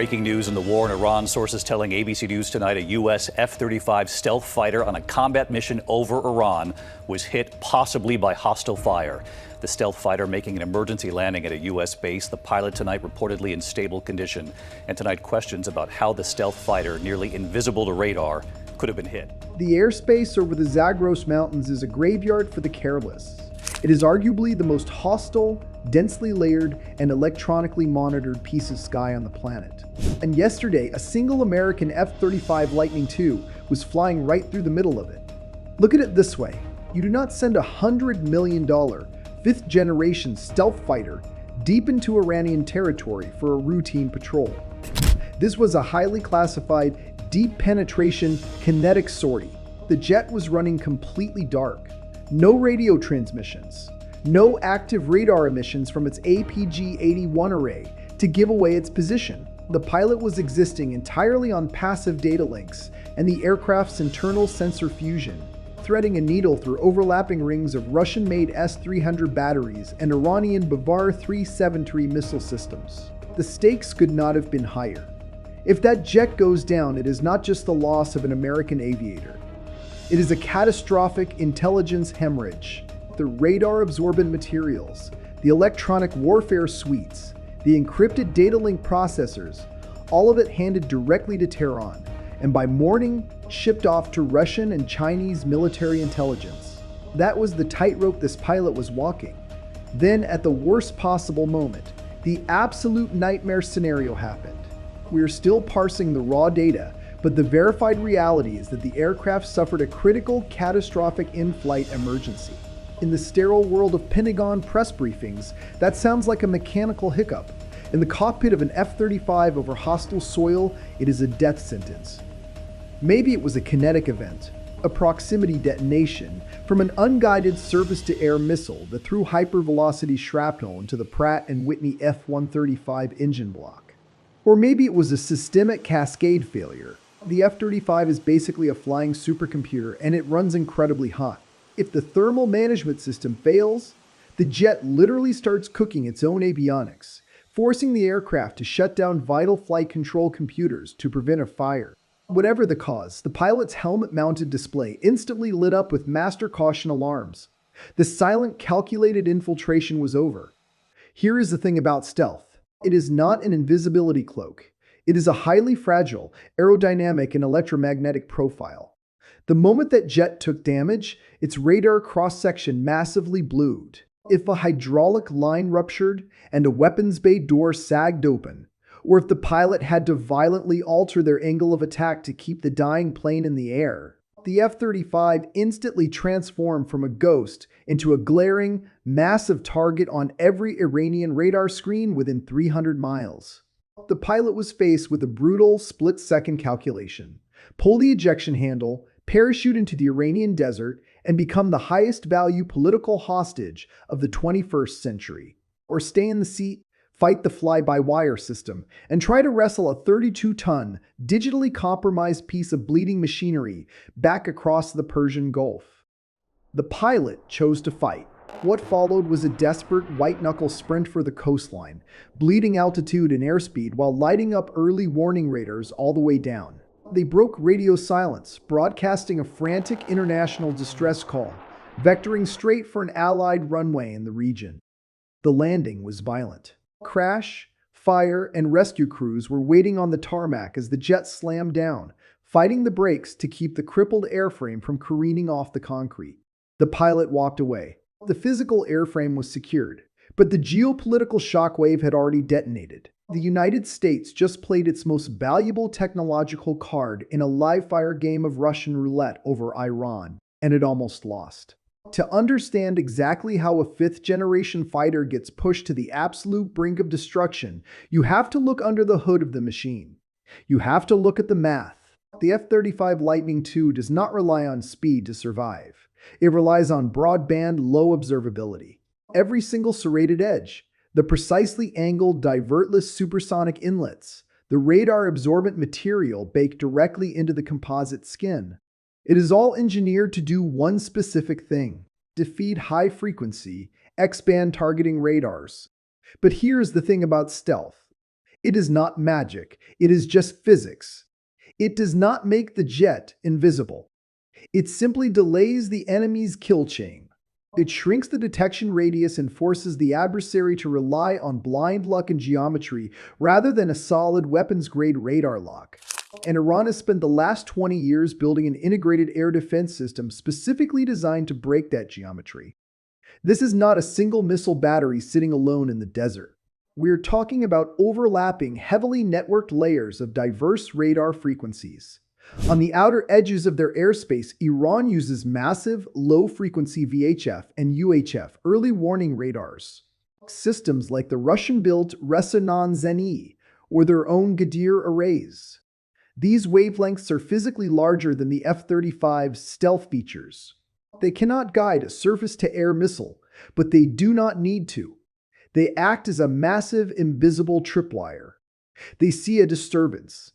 Breaking news in the war in Iran. Sources telling ABC News tonight a U.S. F-35 stealth fighter on a combat mission over Iran was hit possibly by hostile fire. The stealth fighter making an emergency landing at a U.S. base. The pilot tonight reportedly in stable condition. And tonight questions about how the stealth fighter, nearly invisible to radar, could have been hit. The airspace over the Zagros Mountains is a graveyard for the careless. It is arguably the most hostile, densely layered, and electronically monitored piece of sky on the planet. And yesterday, a single American F-35 Lightning II was flying right through the middle of it. Look at it this way. You do not send a $100 million, fifth-generation stealth fighter deep into Iranian territory for a routine patrol. This was a highly classified, deep penetration, kinetic sortie. The jet was running completely dark. No radio transmissions. No active radar emissions from its APG-81 array to give away its position. The pilot was existing entirely on passive data links and the aircraft's internal sensor fusion, threading a needle through overlapping rings of Russian-made S-300 batteries and Iranian Bavar 373 missile systems. The stakes could not have been higher. If that jet goes down, it is not just the loss of an American aviator. It is a catastrophic intelligence hemorrhage. The radar-absorbent materials, the electronic warfare suites, the encrypted data link processors, all of it handed directly to Tehran, and by morning, shipped off to Russian and Chinese military intelligence. That was the tightrope this pilot was walking. Then, at the worst possible moment, the absolute nightmare scenario happened. We are still parsing the raw data, but the verified reality is that the aircraft suffered a critical, catastrophic in-flight emergency. In the sterile world of Pentagon press briefings, that sounds like a mechanical hiccup. In the cockpit of an F-35 over hostile soil, it is a death sentence. Maybe it was a kinetic event, a proximity detonation from an unguided surface-to-air missile that threw hypervelocity shrapnel into the Pratt & Whitney F-135 engine block. Or maybe it was a systemic cascade failure. The F-35 is basically a flying supercomputer and it runs incredibly hot. If the thermal management system fails, the jet literally starts cooking its own avionics, forcing the aircraft to shut down vital flight control computers to prevent a fire. Whatever the cause, the pilot's helmet-mounted display instantly lit up with master caution alarms. The silent, calculated infiltration was over. Here is the thing about stealth. It is not an invisibility cloak. It is a highly fragile, aerodynamic, and electromagnetic profile. The moment that jet took damage, its radar cross-section massively blued. If a hydraulic line ruptured and a weapons bay door sagged open, or if the pilot had to violently alter their angle of attack to keep the dying plane in the air, the F-35 instantly transformed from a ghost into a glaring, massive target on every Iranian radar screen within 300 miles. The pilot was faced with a brutal split-second calculation. Pull the ejection handle, parachute into the Iranian desert, and become the highest value political hostage of the 21st century. Or stay in the seat, fight the fly-by-wire system, and try to wrestle a 32-ton, digitally compromised piece of bleeding machinery back across the Persian Gulf. The pilot chose to fight. What followed was a desperate white-knuckle sprint for the coastline, bleeding altitude and airspeed while lighting up early warning radars all the way down. They broke radio silence, broadcasting a frantic international distress call, vectoring straight for an Allied runway in the region. The landing was violent. Crash, fire, and rescue crews were waiting on the tarmac as the jet slammed down, fighting the brakes to keep the crippled airframe from careening off the concrete. The pilot walked away. The physical airframe was secured, but the geopolitical shockwave had already detonated. The United States just played its most valuable technological card in a live-fire game of Russian roulette over Iran, and it almost lost. To understand exactly how a fifth-generation fighter gets pushed to the absolute brink of destruction, you have to look under the hood of the machine. You have to look at the math. The F-35 Lightning II does not rely on speed to survive. It relies on broadband, low observability. Every single serrated edge, the precisely angled, divertless supersonic inlets, the radar-absorbent material baked directly into the composite skin. It is all engineered to do one specific thing: defeat high-frequency, X-band targeting radars. But here's the thing about stealth. It is not magic, it is just physics. It does not make the jet invisible. It simply delays the enemy's kill chain. It shrinks the detection radius and forces the adversary to rely on blind luck and geometry rather than a solid weapons-grade radar lock. And Iran has spent the last 20 years building an integrated air defense system specifically designed to break that geometry. This is not a single missile battery sitting alone in the desert. We're talking about overlapping, heavily networked layers of diverse radar frequencies. On the outer edges of their airspace, Iran uses massive, low-frequency VHF and UHF early warning radars. Systems like the Russian-built Resonanzheny or their own Gadir arrays. These wavelengths are physically larger than the F-35's stealth features. They cannot guide a surface-to-air missile, but they do not need to. They act as a massive, invisible tripwire. They see a disturbance.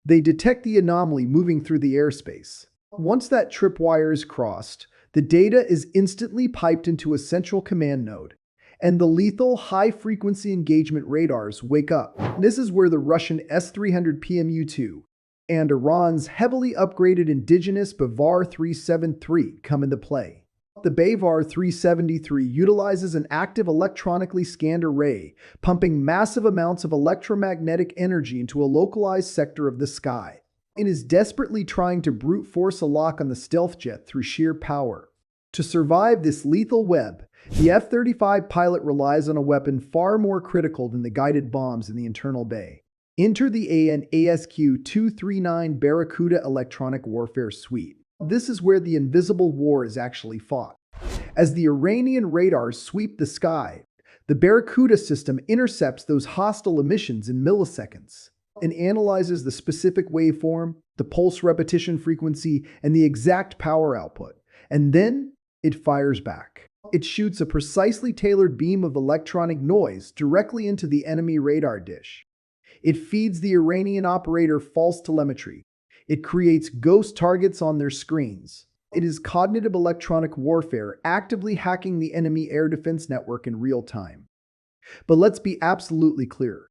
They detect the anomaly moving through the airspace. Once that tripwire is crossed, the data is instantly piped into a central command node, and the lethal high-frequency engagement radars wake up. This is where the Russian S-300 PMU-2 and Iran's heavily upgraded indigenous Bavar 373 come into play. The Bavar 373 utilizes an active electronically scanned array, pumping massive amounts of electromagnetic energy into a localized sector of the sky. It is desperately trying to brute force a lock on the stealth jet through sheer power. To survive this lethal web, the F-35 pilot relies on a weapon far more critical than the guided bombs in the internal bay. Enter the AN/ASQ-239 Barracuda electronic warfare suite. This is where the invisible war is actually fought. As the Iranian radars sweep the sky, the Barracuda system intercepts those hostile emissions in milliseconds and analyzes the specific waveform, the pulse repetition frequency, and the exact power output. And then it fires back. It shoots a precisely tailored beam of electronic noise directly into the enemy radar dish. It feeds the Iranian operator false telemetry. It creates ghost targets on their screens. It is cognitive electronic warfare, actively hacking the enemy air defense network in real time. But let's be absolutely clear.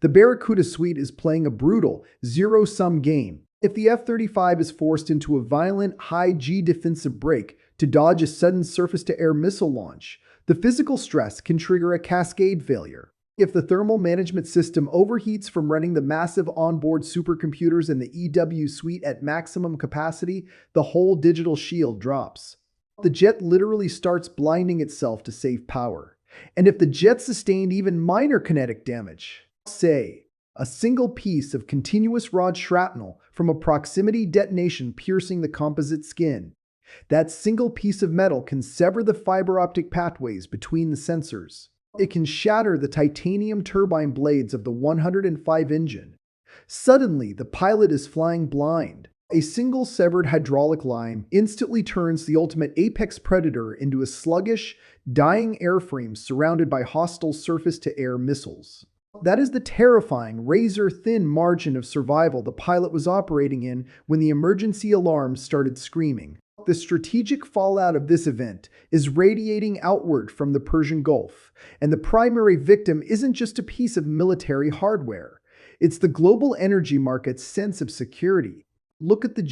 The Barracuda suite is playing a brutal, zero-sum game. If the F-35 is forced into a violent, high-G defensive break to dodge a sudden surface-to-air missile launch, the physical stress can trigger a cascade failure. If the thermal management system overheats from running the massive onboard supercomputers in the EW suite at maximum capacity, the whole digital shield drops. The jet literally starts blinding itself to save power. And if the jet sustained even minor kinetic damage, say, a single piece of continuous rod shrapnel from a proximity detonation piercing the composite skin, that single piece of metal can sever the fiber optic pathways between the sensors. It can shatter the titanium turbine blades of the 105 engine. Suddenly, the pilot is flying blind. A single severed hydraulic line instantly turns the ultimate apex predator into a sluggish, dying airframe surrounded by hostile surface-to-air missiles. That is the terrifying, razor-thin margin of survival the pilot was operating in when the emergency alarms started screaming. The strategic fallout of this event is radiating outward from the Persian Gulf, and the primary victim isn't just a piece of military hardware. It's the global energy market's sense of security. Look at the